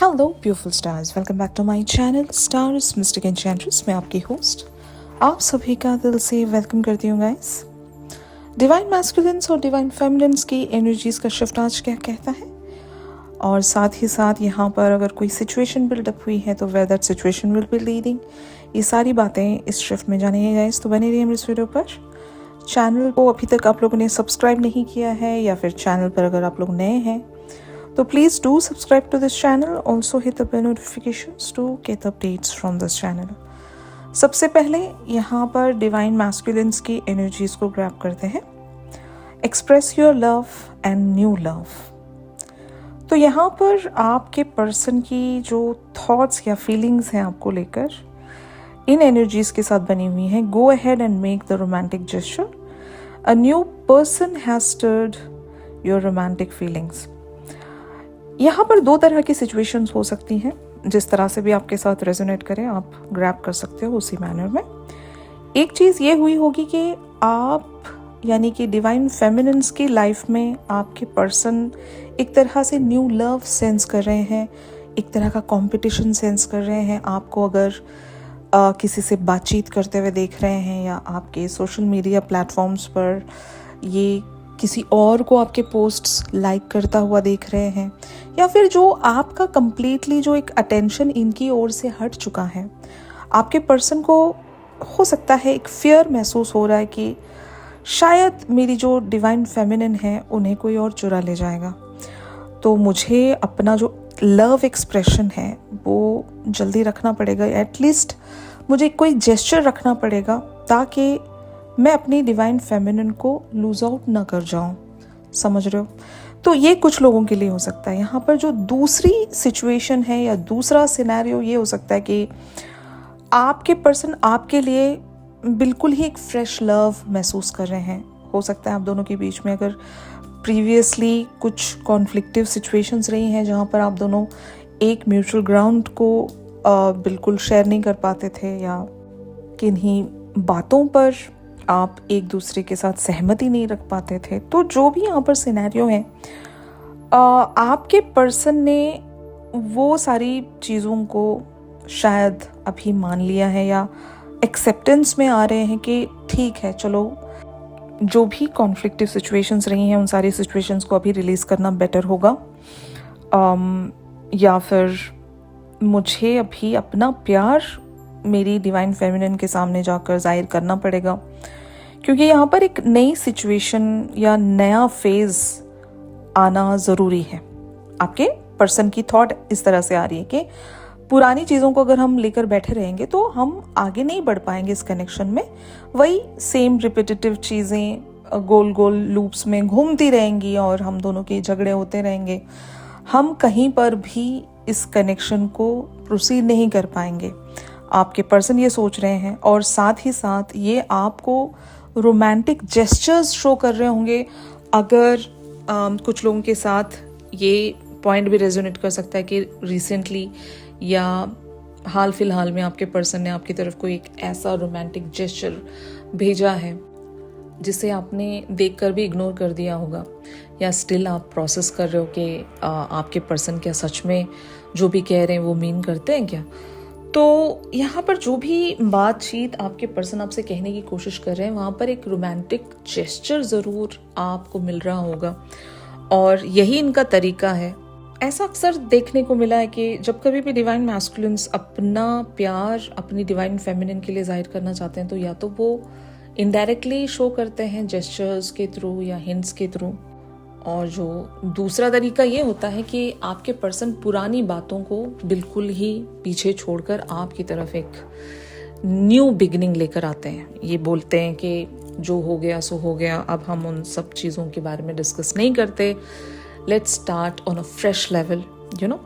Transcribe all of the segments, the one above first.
Hello beautiful stars, welcome back to my channel stars mystic enchantress. मैं आपकी host आप सभी का दिल से वेलकम करती हूँ गाइस। डिवाइन मैस्कुलिन्स और डिवाइन फेमिनिन्स की एनर्जीज का शिफ्ट आज क्या कहता है, और साथ ही साथ यहाँ पर अगर कोई सिचुएशन बिल्डअप हुई है तो where that situation will be leading, ये सारी बातें इस शिफ्ट में जानेंगे गाइस। तो बने रहिए इस वीडियो पर। चैनल को अभी तक आप लोगों ने सब्सक्राइब नहीं किया है या फिर चैनल पर अगर आप लोग नए हैं तो please do subscribe to this channel. Also hit the bell notifications to get updates from this channel. सबसे पहले यहाँ पर डिवाइन मैस्कुलिन्स की एनर्जीज को ग्रैब करते हैं। Express your love and new love. तो यहाँ पर आपके पर्सन की जो थॉट्स या फीलिंग्स हैं आपको लेकर इन एनर्जीज के साथ बनी हुई हैं। Go ahead and make the romantic gesture. A new person has stirred your romantic feelings. यहाँ पर दो तरह की सिचुएशंस हो सकती हैं, जिस तरह से भी आपके साथ रेजोनेट करें आप ग्रैब कर सकते हो उसी मैनर में। एक चीज़ ये हुई होगी कि आप यानी कि डिवाइन फेमिनिन्स की लाइफ में आपके पर्सन एक तरह से न्यू लव सेंस कर रहे हैं, एक तरह का कंपटीशन सेंस कर रहे हैं। आपको अगर किसी से बातचीत करते हुए देख रहे हैं या आपके सोशल मीडिया प्लेटफॉर्म्स पर ये किसी और को आपके पोस्ट्स लाइक करता हुआ देख रहे हैं, या फिर जो आपका कंप्लीटली जो एक अटेंशन इनकी ओर से हट चुका है, आपके पर्सन को हो सकता है एक फियर महसूस हो रहा है कि शायद मेरी जो डिवाइन फेमिनिन है उन्हें कोई और चुरा ले जाएगा। तो मुझे अपना जो लव एक्सप्रेशन है वो जल्दी रखना पड़ेगा, एटलीस्ट मुझे कोई जेस्चर रखना पड़ेगा ताकि मैं अपनी डिवाइन फेमिनिन को लूज आउट ना कर जाऊं। समझ रहे हो? तो ये कुछ लोगों के लिए हो सकता है। यहाँ पर जो दूसरी सिचुएशन है या दूसरा सिनेरियो ये हो सकता है कि आपके पर्सन आपके लिए बिल्कुल ही एक फ्रेश लव महसूस कर रहे हैं। हो सकता है आप दोनों के बीच में अगर प्रीवियसली कुछ कॉन्फ्लिक्टिव सिचुएशंस रही हैं जहाँ पर आप दोनों एक म्यूचुअल ग्राउंड को बिल्कुल शेयर नहीं कर पाते थे, या किन्हीं बातों पर आप एक दूसरे के साथ सहमति नहीं रख पाते थे, तो जो भी यहाँ पर सिनेरियो है आपके पर्सन ने वो सारी चीज़ों को शायद अभी मान लिया है या एक्सेप्टेंस में आ रहे हैं कि ठीक है, चलो जो भी कॉन्फ्लिक्टिव सिचुएशंस रही हैं उन सारी सिचुएशंस को अभी रिलीज़ करना बेटर होगा, या फिर मुझे अभी अपना प्यार मेरी डिवाइन फेमिनिन के सामने जाकर जाहिर करना पड़ेगा, क्योंकि यहाँ पर एक नई सिचुएशन या नया फेज आना ज़रूरी है। आपके पर्सन की थॉट इस तरह से आ रही है कि पुरानी चीज़ों को अगर हम लेकर बैठे रहेंगे तो हम आगे नहीं बढ़ पाएंगे इस कनेक्शन में। वही सेम रिपीटेटिव चीज़ें गोल गोल लूप्स में घूमती रहेंगी और हम दोनों के झगड़े होते रहेंगे। हम कहीं पर भी इस कनेक्शन को प्रोसीड नहीं कर पाएंगे। आपके पर्सन ये सोच रहे हैं, और साथ ही साथ ये आपको रोमांटिक जेस्चर्स शो कर रहे होंगे। अगर कुछ लोगों के साथ ये पॉइंट भी रेजोनेट कर सकता है कि रिसेंटली या हाल फिलहाल में आपके पर्सन ने आपकी तरफ कोई एक ऐसा रोमांटिक जेस्चर भेजा है जिसे आपने देखकर भी इग्नोर कर दिया होगा, या स्टिल आप प्रोसेस कर रहे हो कि आपके पर्सन क्या सच में जो भी कह रहे हैं वो मीन करते हैं क्या। तो यहाँ पर जो भी बातचीत आपके पर्सन आपसे कहने की कोशिश कर रहे हैं वहाँ पर एक रोमांटिक जेस्चर ज़रूर आपको मिल रहा होगा, और यही इनका तरीका है। ऐसा अक्सर देखने को मिला है कि जब कभी भी डिवाइन मैस्कुलिन्स अपना प्यार अपनी डिवाइन फेमिनिन के लिए जाहिर करना चाहते हैं तो या तो वो इनडायरेक्टली शो करते हैं जेस्चर्स के थ्रू या हिंट्स के थ्रू, और जो दूसरा तरीका ये होता है कि आपके पर्सन पुरानी बातों को बिल्कुल ही पीछे छोड़कर आपकी तरफ एक न्यू बिगिनिंग लेकर आते हैं। ये बोलते हैं कि जो हो गया सो हो गया, अब हम उन सब चीज़ों के बारे में डिस्कस नहीं करते, let's start on a fresh level, you know.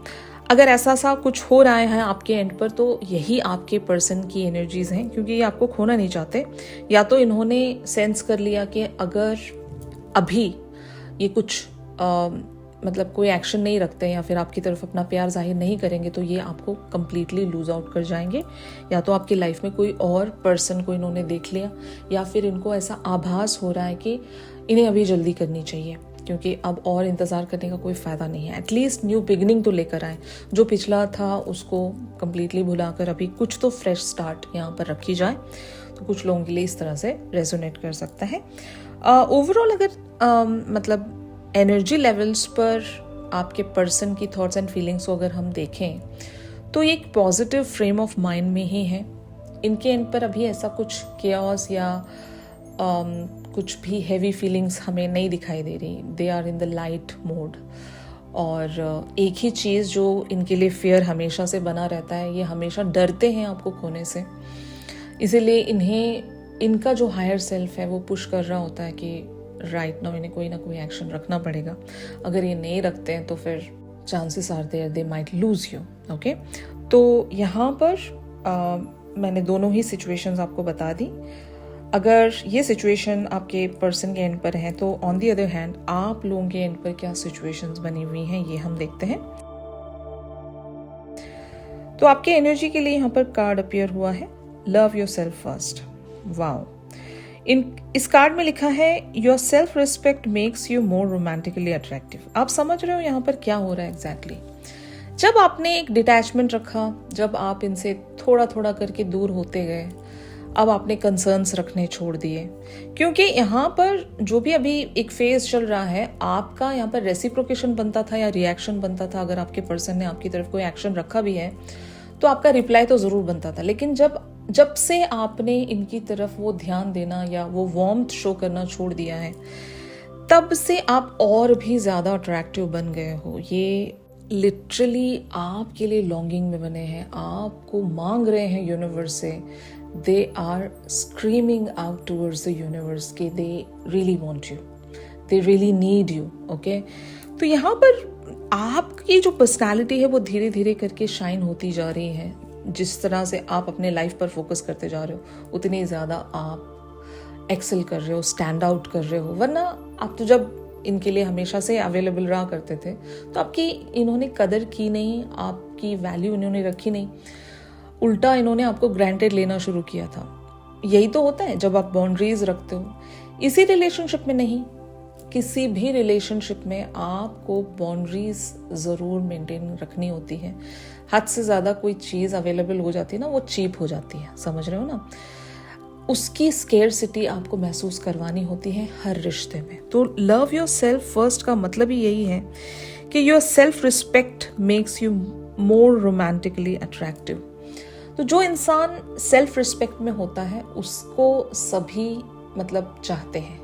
अगर ऐसा सा कुछ हो रहा है आपके एंड पर तो यही आपके पर्सन की एनर्जीज हैं, क्योंकि ये आपको खोना नहीं चाहते। या तो इन्होंने सेंस कर लिया कि अगर अभी ये कुछ मतलब कोई एक्शन नहीं रखते या फिर आपकी तरफ अपना प्यार जाहिर नहीं करेंगे तो ये आपको कम्प्लीटली लूज आउट कर जाएंगे, या तो आपकी लाइफ में कोई और पर्सन को इन्होंने देख लिया, या फिर इनको ऐसा आभास हो रहा है कि इन्हें अभी जल्दी करनी चाहिए। क्योंकि अब और इंतज़ार करने का कोई फ़ायदा नहीं है। एटलीस्ट न्यू बिगनिंग तो लेकर आए, जो पिछला था उसको कम्प्लीटली भुलाकर अभी कुछ तो फ्रेश स्टार्ट यहाँ पर रखी जाए, तो कुछ लोगों के लिए इस तरह से रेजोनेट कर सकता है। ओवरऑल अगर मतलब एनर्जी लेवल्स पर आपके पर्सन की थॉट्स एंड फीलिंग्स को अगर हम देखें तो ये एक पॉजिटिव फ्रेम ऑफ माइंड में ही है। इनके एंड पर अभी ऐसा कुछ केओस या कुछ भी हैवी फीलिंग्स हमें नहीं दिखाई दे रही। They are in the light mode. और एक ही चीज़ जो इनके लिए फियर हमेशा से बना रहता है, ये हमेशा डरते हैं आपको खोने से, इसीलिए इन्हें इनका जो हायर सेल्फ है वो पुश कर रहा होता है कि राइट नाउ इन्हें कोई ना कोई एक्शन रखना पड़ेगा। अगर ये नहीं रखते हैं तो फिर chances are there they might lose you. Okay, तो यहाँ पर मैंने दोनों ही सिचुएशंस आपको बता दी। अगर ये सिचुएशन आपके पर्सन के एंड पर है तो ऑन दी अदर हैंड आप लोगों के एंड पर क्या सिचुएशंस बनी हुई हैं ये हम देखते हैं। तो आपके एनर्जी के लिए यहाँ पर कार्ड अपीयर हुआ है, love your self first. Wow, इस कार्ड में लिखा है your self respect makes you more romantically attractive. आप समझ रहे हो यहाँ पर क्या हो रहा है एग्जैक्टली। जब आपने एक डिटैचमेंट रखा, जब आप इनसे थोड़ा थोड़ा करके दूर होते गए, अब आपने कंसर्न्स रखने छोड़ दिए, क्योंकि यहाँ पर जो भी अभी एक फेज चल रहा है, आपका यहाँ पर रेसिप्रोकेशन बनता था या रिएक्शन बनता था। अगर आपके पर्सन ने आपकी तरफ कोई एक्शन रखा भी है तो आपका रिप्लाई तो ज़रूर बनता था, लेकिन जब से आपने इनकी तरफ वो ध्यान देना या वो वार्मथ शो करना छोड़ दिया है, तब से आप और भी ज़्यादा अट्रैक्टिव बन गए हो। ये लिटरली आपके लिए लॉन्गिंग में बने हैं, आपको मांग रहे हैं यूनिवर्स से। They are screaming out towards the universe कि they really want you, they really need you. Okay, तो यहाँ पर आपकी जो पर्सनालिटी है वो धीरे धीरे करके शाइन होती जा रही है। जिस तरह से आप अपने लाइफ पर फोकस करते जा रहे हो, उतनी ज़्यादा आप एक्सेल कर रहे हो, स्टैंड आउट कर रहे हो। वरना आप तो जब इनके लिए हमेशा से अवेलेबल रहा करते थे तो आपकी इन्होंने कदर की नहीं, आपकी वैल्यू इन्होंने रखी नहीं, उल्टा इन्होंने आपको ग्रांटेड लेना शुरू किया था। यही तो होता है जब आप बाउंड्रीज रखते हो। इसी रिलेशनशिप में नहीं, किसी भी रिलेशनशिप में आपको बाउंड्रीज ज़रूर मेंटेन रखनी होती है। हद से ज़्यादा कोई चीज़ अवेलेबल हो जाती है ना, वो चीप हो जाती है, समझ रहे हो ना। उसकी स्केर्सिटी आपको महसूस करवानी होती है हर रिश्ते में। तो लव योर सेल्फ फर्स्ट का मतलब ही यही है कि your self respect makes you more romantically attractive. तो जो इंसान सेल्फ रिस्पेक्ट में होता है उसको सभी मतलब चाहते हैं,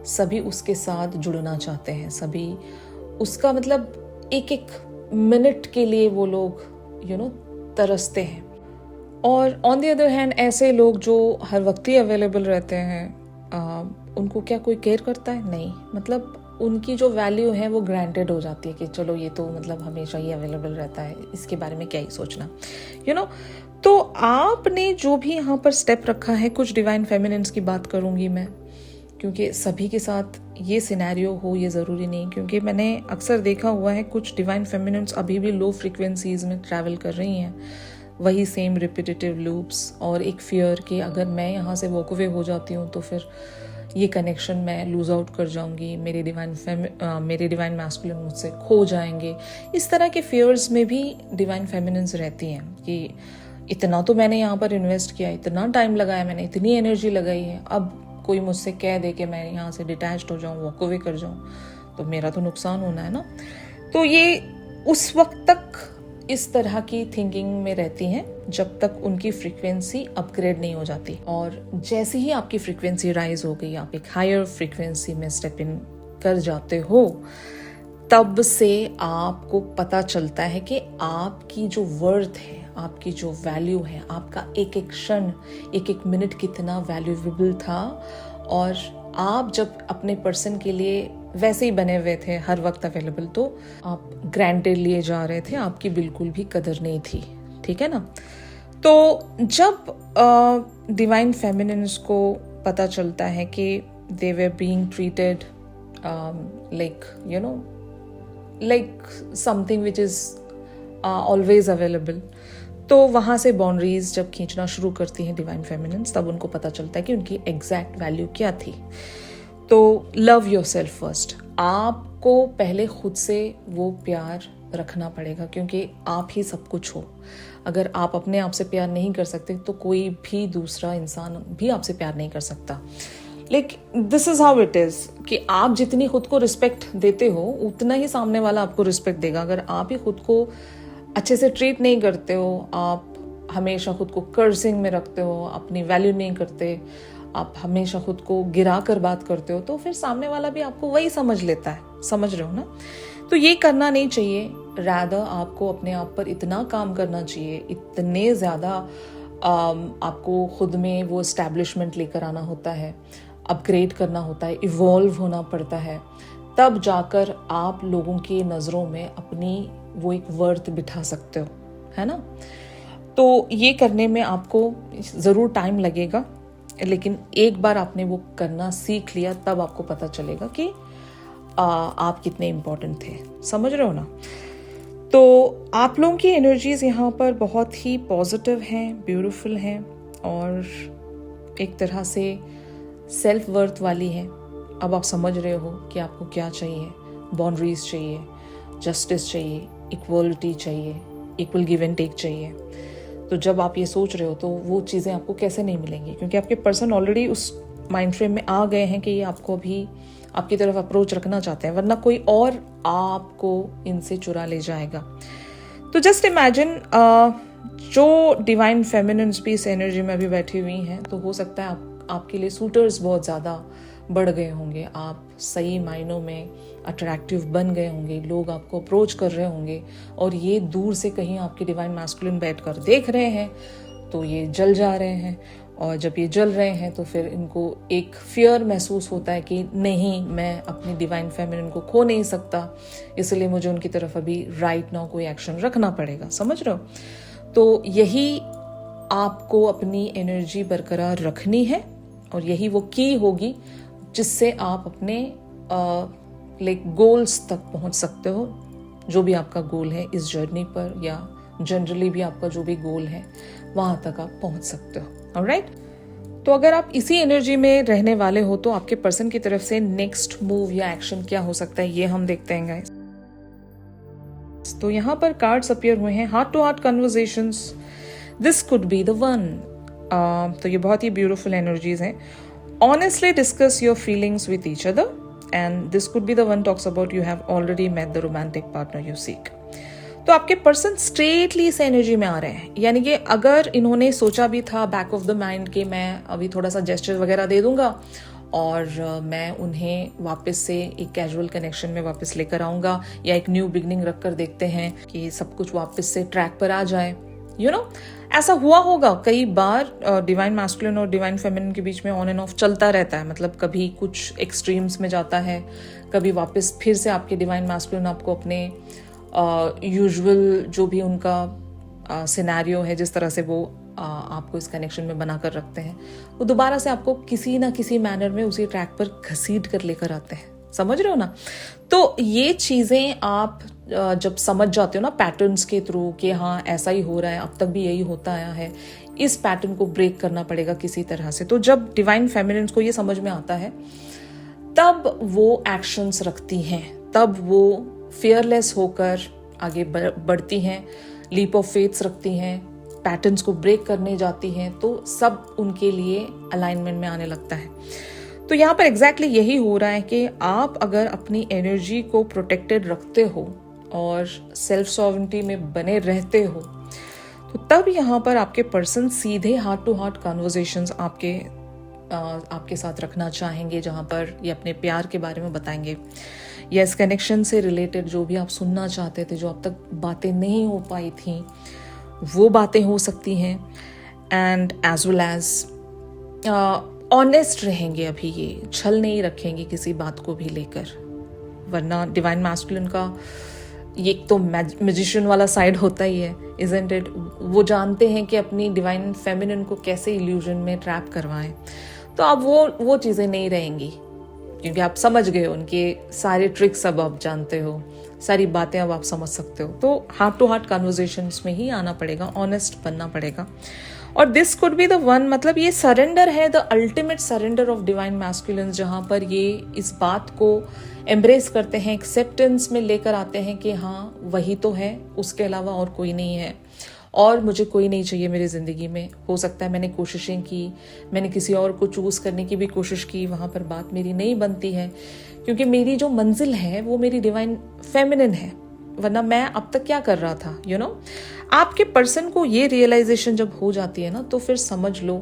सभी उसके साथ जुड़ना चाहते हैं, सभी उसका मतलब एक एक मिनट के लिए वो लोग तरसते हैं। और ऑन द अदर हैंड ऐसे लोग जो हर वक्त ही अवेलेबल रहते हैं, उनको क्या कोई केयर करता है? नहीं। मतलब उनकी जो वैल्यू है वो ग्रांटेड हो जाती है कि चलो ये तो मतलब हमेशा ही अवेलेबल रहता है, इसके बारे में क्या ही सोचना। तो आपने जो भी यहाँ पर स्टेप रखा है, कुछ डिवाइन फेमिनिन्स की बात करूँगी मैं, क्योंकि सभी के साथ ये सिनेरियो हो ये ज़रूरी नहीं। क्योंकि मैंने अक्सर देखा हुआ है कुछ डिवाइन फेमिनिन्स अभी भी लो फ्रिक्वेंसीज में ट्रैवल कर रही हैं, वही सेम रिपीटेटिव लूप्स, और एक फियर कि अगर मैं यहाँ से वॉक अवे हो जाती हूँ तो फिर ये कनेक्शन मैं लूज आउट कर जाऊँगी, मेरे डिवाइन मैस्कुलिन मुझसे खो जाएंगे। इस तरह के फियर्स में भी डिवाइन फेमिनिन्स रहती हैं कि इतना तो मैंने यहाँ पर इन्वेस्ट किया, इतना टाइम लगाया, मैंने इतनी एनर्जी लगाई है, अब कोई मुझसे कह दे कि मैं यहाँ से डिटैच्ड हो जाऊँ, वॉक अवे कर जाऊँ, तो मेरा तो नुकसान होना है ना। तो ये उस वक्त तक इस तरह की थिंकिंग में रहती हैं जब तक उनकी फ्रीक्वेंसी अपग्रेड नहीं हो जाती। और जैसे ही आपकी फ्रीक्वेंसी राइज हो गई, आप एक हायर फ्रीक्वेंसी में स्टेप इन कर जाते हो, तब से आपको पता चलता है कि आपकी जो वर्थ है, आपकी जो वैल्यू है, आपका एक एक क्षण, एक एक मिनट कितना वैल्यूएबल था। और आप जब अपने पर्सन के लिए वैसे ही बने हुए थे, हर वक्त अवेलेबल, तो आप ग्रांटेड लिए जा रहे थे, आपकी बिल्कुल भी कदर नहीं थी। ठीक है ना। तो जब डिवाइन फेमिनिन्स को पता चलता है कि they were being treated like something which is always available, तो वहाँ से बाउंड्रीज जब खींचना शुरू करती हैं डिवाइन फेमिनिन्स, तब उनको पता चलता है कि उनकी एग्जैक्ट वैल्यू क्या थी। तो लव योर सेल्फ फर्स्ट। आपको पहले खुद से वो प्यार रखना पड़ेगा, क्योंकि आप ही सब कुछ हो। अगर आप अपने आप से प्यार नहीं कर सकते तो कोई भी दूसरा इंसान भी आपसे प्यार नहीं कर सकता। लेकिन this is how it is कि आप जितनी खुद को रिस्पेक्ट देते हो उतना ही सामने वाला आपको रिस्पेक्ट देगा। अगर आप ही खुद को अच्छे से ट्रीट नहीं करते हो, आप हमेशा खुद को कर्सिंग में रखते हो, अपनी वैल्यू नहीं करते, आप हमेशा खुद को गिरा कर बात करते हो, तो फिर सामने वाला भी आपको वही समझ लेता है। समझ रहे हो ना? तो ये करना नहीं चाहिए। रादर आपको अपने आप पर इतना काम करना चाहिए, इतने ज़्यादा आपको खुद में वो एस्टैब्लिशमेंट लेकर आना होता है, अपग्रेड करना होता है, इवॉल्व होना पड़ता है, तब जाकर आप लोगों की नज़रों में अपनी वो एक वर्थ बिठा सकते हो, है ना? तो ये करने में आपको ज़रूर टाइम लगेगा, लेकिन एक बार आपने वो करना सीख लिया तब आपको पता चलेगा कि आप कितने इम्पोर्टेंट थे। समझ रहे हो ना? तो आप लोगों की एनर्जीज यहाँ पर बहुत ही पॉजिटिव हैं, ब्यूटीफुल हैं और एक तरह से सेल्फ वर्थ वाली हैं। अब आप समझ रहे हो कि आपको क्या चाहिए। बाउंड्रीज चाहिए, जस्टिस चाहिए, इक्वलिटी चाहिए, इक्वल गिव एंड टेक चाहिए। तो जब आप ये सोच रहे हो तो वो चीज़ें आपको कैसे नहीं मिलेंगी, क्योंकि आपके पर्सन ऑलरेडी उस माइंड फ्रेम में आ गए हैं कि ये आपको भी आपकी तरफ अप्रोच रखना चाहते हैं, वरना कोई और आपको इनसे चुरा ले जाएगा। तो जस्ट इमेजिन जो डिवाइन फेमिनिन्स भी इस एनर्जी में अभी बैठी हुई हैं, तो हो सकता है आपके लिए सूटर्स बहुत ज़्यादा बढ़ गए होंगे, आप सही मायनों में अट्रैक्टिव बन गए होंगे, लोग आपको अप्रोच कर रहे होंगे और ये दूर से कहीं आपके डिवाइन मैस्कुलिन बैठकर देख रहे हैं तो ये जल जा रहे हैं। और जब ये जल रहे हैं तो फिर इनको एक फियर महसूस होता है कि नहीं, मैं अपनी डिवाइन फेमिनिन को खो नहीं सकता, इसलिए मुझे उनकी तरफ अभी राइट नाउ कोई एक्शन रखना पड़ेगा। समझ रहे हो? तो यही आपको अपनी एनर्जी बरकरार रखनी है और यही वो की होगी जिससे आप अपने गोल्स तक पहुंच सकते हो, जो भी आपका गोल है इस जर्नी पर, या जनरली भी आपका जो भी गोल है वहां तक आप पहुंच सकते हो। ऑलराइट? तो अगर आप इसी एनर्जी में रहने वाले हो तो आपके पर्सन की तरफ से नेक्स्ट मूव या एक्शन क्या हो सकता है, ये हम देखते हैं गाइस। तो यहाँ पर कार्ड्स अपीयर हुए हैं, heart to heart conversations, this could be the one. तो ये बहुत ही ब्यूटीफुल एनर्जीज हैं। Honestly discuss your feelings with each other, and this could be the one talks about you have already met the romantic partner you seek. तो आपके person straightly इस energy में आ रहे हैं, यानी कि अगर इन्होंने सोचा भी था बैक ऑफ द माइंड कि मैं अभी थोड़ा सा जेस्चर वगैरह दे दूंगा और मैं उन्हें वापस से एक कैजुअल कनेक्शन में वापस लेकर आऊंगा, या एक न्यू बिगनिंग रख कर देखते हैं कि सब कुछ वापस से ट्रैक पर आ जाए, यू नो, ऐसा हुआ होगा कई बार। डिवाइन मैस्कुलिन और डिवाइन फेमिनिन के बीच में ऑन एंड ऑफ चलता रहता है, मतलब कभी कुछ एक्सट्रीम्स में जाता है, कभी वापस फिर से आपके डिवाइन मैस्कुलिन आपको अपने यूजुअल जो भी उनका सिनेरियो है, जिस तरह से वो आपको इस कनेक्शन में बना कर रखते हैं, वो दोबारा से आपको किसी ना किसी मैनर में उसी ट्रैक पर घसीट कर लेकर आते हैं। समझ रहे हो ना? तो ये चीज़ें आप जब समझ जाते हो ना पैटर्न्स के थ्रू कि हाँ ऐसा ही हो रहा है, अब तक भी यही होता आया है, इस पैटर्न को ब्रेक करना पड़ेगा किसी तरह से। तो जब डिवाइन फेमिनिन को ये समझ में आता है तब वो एक्शंस रखती हैं, तब वो फियरलेस होकर आगे बढ़ती हैं, लीप ऑफ फेथ्स रखती हैं, पैटर्न्स को ब्रेक करने जाती हैं, तो सब उनके लिए अलाइनमेंट में आने लगता है। तो यहाँ पर एग्जैक्टली यही हो रहा है कि आप अगर अपनी एनर्जी को प्रोटेक्टेड रखते हो और सेल्फ सॉवरेंटी में बने रहते हो, तो तब यहाँ पर आपके पर्सन सीधे हार्ट टू हार्ट कन्वर्सेशंस आपके साथ रखना चाहेंगे, जहाँ पर ये अपने प्यार के बारे में बताएंगे, या इस कनेक्शन से रिलेटेड जो भी आप सुनना चाहते थे, जो अब तक बातें नहीं हो पाई थी, वो बातें हो सकती हैं। And as well as honest रहेंगे, अभी ये छल नहीं रखेंगे किसी बात को भी लेकर, वरना डिवाइन मैस्कुलिन का ये तो मैजिशियन वाला साइड होता ही है, इजंट इट? वो जानते हैं कि अपनी डिवाइन फेमिनिन को कैसे इल्यूजन में ट्रैप करवाएं, तो अब वो चीज़ें नहीं रहेंगी। क्योंकि आप समझ गए हो, उनके सारे ट्रिक्स अब आप जानते हो, सारी बातें अब आप समझ सकते हो। तो हार्ट टू हार्ट कन्वर्सेशंस में ही आना पड़ेगा, ऑनेस्ट बनना पड़ेगा। और this could be the one, मतलब ये सरेंडर है, the ultimate surrender of divine masculine, जहां पर ये इस बात को एम्ब्रेस करते हैं, एक्सेप्टेंस में लेकर आते हैं कि हाँ वही तो है, उसके अलावा और कोई नहीं है, और मुझे कोई नहीं चाहिए मेरी ज़िंदगी में। हो सकता है मैंने कोशिशें की, मैंने किसी और को चूज़ करने की भी कोशिश की, वहाँ पर बात मेरी नहीं बनती है, क्योंकि मेरी जो मंजिल है वो मेरी डिवाइन फेमिनिन है, वरना मैं अब तक क्या कर रहा था, यू नो। आपके पर्सन को ये रियलाइजेशन जब हो जाती है ना, तो फिर समझ लो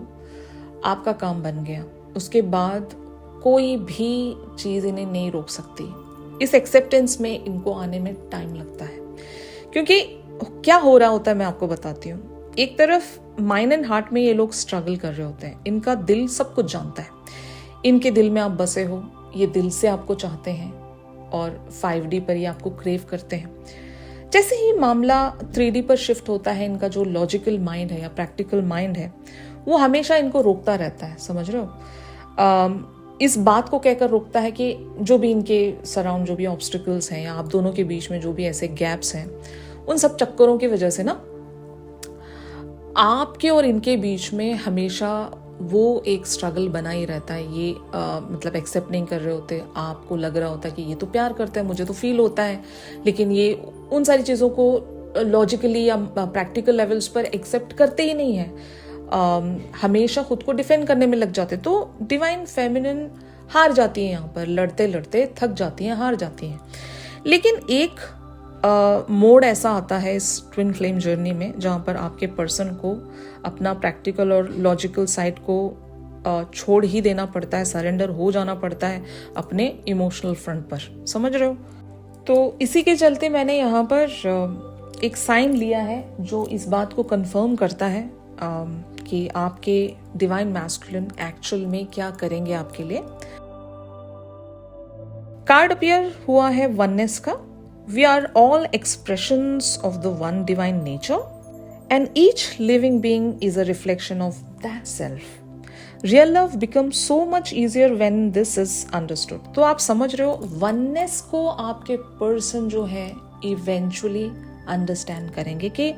आपका काम बन गया। उसके बाद कोई भी चीज़ इन्हें नहीं रोक सकती। इस एक्सेप्टेंस में इनको आने में टाइम लगता है, क्योंकि क्या हो रहा होता है मैं आपको बताती हूँ। एक तरफ माइंड एंड हार्ट में ये लोग स्ट्रगल कर रहे होते हैं, इनका दिल सब कुछ जानता है, इनके दिल में आप बसे हो, ये दिल से आपको चाहते हैं और 5D पर ये आपको क्रेव करते हैं। जैसे ही मामला 3D पर शिफ्ट होता है, इनका जो लॉजिकल माइंड है या प्रैक्टिकल माइंड है वो हमेशा इनको रोकता रहता है, समझ रहे हो। इस बात को कहकर रोकता है कि जो भी इनके सराउंड जो भी ऑब्स्टिकल्स हैं या आप दोनों के बीच में जो भी ऐसे गैप्स हैं, उन सब चक्करों की वजह से ना आपके और इनके बीच में हमेशा वो एक स्ट्रगल बना ही रहता है। ये मतलब एक्सेप्ट नहीं कर रहे होते, आपको लग रहा होता है कि ये तो प्यार करता है, मुझे तो फील होता है, लेकिन ये उन सारी चीज़ों को लॉजिकली या प्रैक्टिकल लेवल्स पर एक्सेप्ट करते ही नहीं है, हमेशा खुद को डिफेंड करने में लग जाते। तो डिवाइन फेमिनिन हार जाती है, यहाँ पर लड़ते लड़ते थक जाती हैं, हार जाती हैं। लेकिन एक मोड ऐसा आता है इस ट्विन फ्लेम जर्नी में, जहाँ पर आपके पर्सन को अपना प्रैक्टिकल और लॉजिकल साइड को छोड़ ही देना पड़ता है, सरेंडर हो जाना पड़ता है अपने इमोशनल फ्रंट पर, समझ रहे हो। तो इसी के चलते मैंने यहाँ पर एक साइन लिया है जो इस बात को कंफर्म करता है कि आपके डिवाइन मैस्कुलिन एक्चुअल में क्या करेंगे आपके लिए। कार्ड अपीयर हुआ है वननेस का। We are all expressions of the one divine nature, and each living being is a reflection of that self. Real love becomes so much easier when this is understood. तो आप समझ रहे हो, oneness को आपके person जो है eventually understand करेंगे कि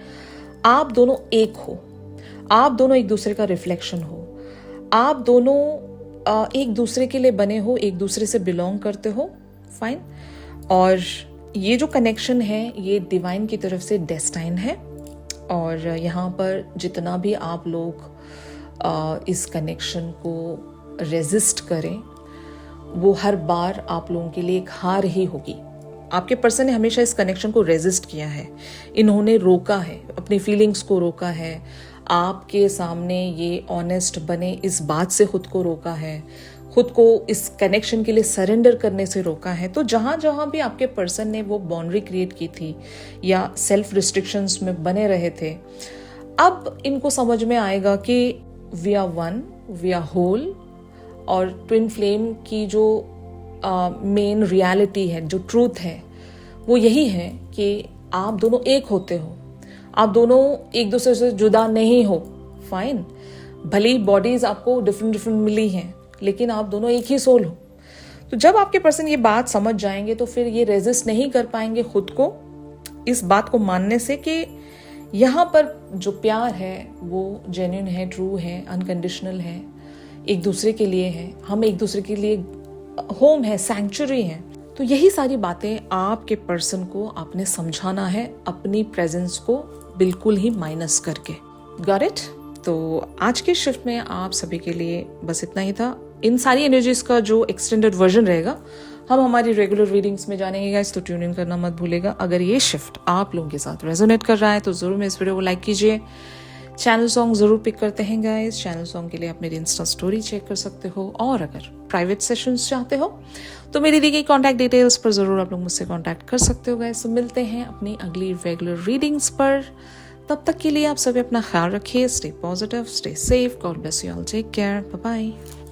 आप दोनों एक हो, आप दोनों एक दूसरे का रिफ्लेक्शन हो, आप दोनों एक दूसरे के लिए बने हो, एक दूसरे से बिलोंग करते हो, फाइन। और ये जो कनेक्शन है ये डिवाइन की तरफ से डेस्टाइन है, और यहाँ पर जितना भी आप लोग इस कनेक्शन को रेजिस्ट करें, वो हर बार आप लोगों के लिए एक हार ही होगी। आपके पर्सन ने हमेशा इस कनेक्शन को रेजिस्ट किया है, इन्होंने रोका है, अपनी फीलिंग्स को रोका है, आपके सामने ये ऑनेस्ट बने इस बात से खुद को रोका है, खुद को इस कनेक्शन के लिए सरेंडर करने से रोका है। तो जहाँ जहाँ भी आपके पर्सन ने वो बाउंड्री क्रिएट की थी या सेल्फ रिस्ट्रिक्शंस में बने रहे थे, अब इनको समझ में आएगा कि we are one, we are whole. और ट्विन फ्लेम की जो मेन रियलिटी है, जो ट्रूथ है, वो यही है कि आप दोनों एक होते हो, आप दोनों एक दूसरे से जुदा नहीं हो, फाइन। भले ही बॉडीज आपको डिफरेंट मिली हैं, लेकिन आप दोनों एक ही सोल हो। तो जब आपके पर्सन ये बात समझ जाएंगे तो फिर ये रेजिस्ट नहीं कर पाएंगे खुद को इस बात को मानने से कि यहाँ पर जो प्यार है वो जेन्युइन है, ट्रू है, अनकंडीशनल है, एक दूसरे के लिए है, हम एक दूसरे के लिए होम है, सैंक्चुरी है। तो यही सारी बातें आपके पर्सन को आपने समझाना है, अपनी प्रेजेंस को बिल्कुल ही माइनस करके। Got it? तो आज के शिफ्ट में आप सभी के लिए बस इतना ही था। इन सारी एनर्जीज का जो एक्सटेंडेड वर्जन रहेगा हम हमारी रेगुलर रीडिंग्स में जानेंगे गाइस, तो ट्यून इन करना मत भूलेगा। अगर ये शिफ्ट आप लोगों के साथ रेजोनेट कर रहा है तो जरूर मेरे इस वीडियो को लाइक कीजिए। चैनल सॉन्ग जरूर पिक करते हैं गाइस। चैनल सॉन्ग के लिए आप मेरी इंस्टा स्टोरी चेक कर सकते हो, और अगर प्राइवेट सेशंस चाहते हो तो मेरी दी गई कॉन्टैक्ट डिटेल्स पर जरूर आप लोग मुझसे कॉन्टैक्ट कर सकते हो गाइस। तो मिलते हैं अपनी अगली रेगुलर रीडिंग्स पर। तब तक के लिए आप सभी अपना ख्याल रखिए। Stay positive, stay safe, God bless you all, take care, bye bye.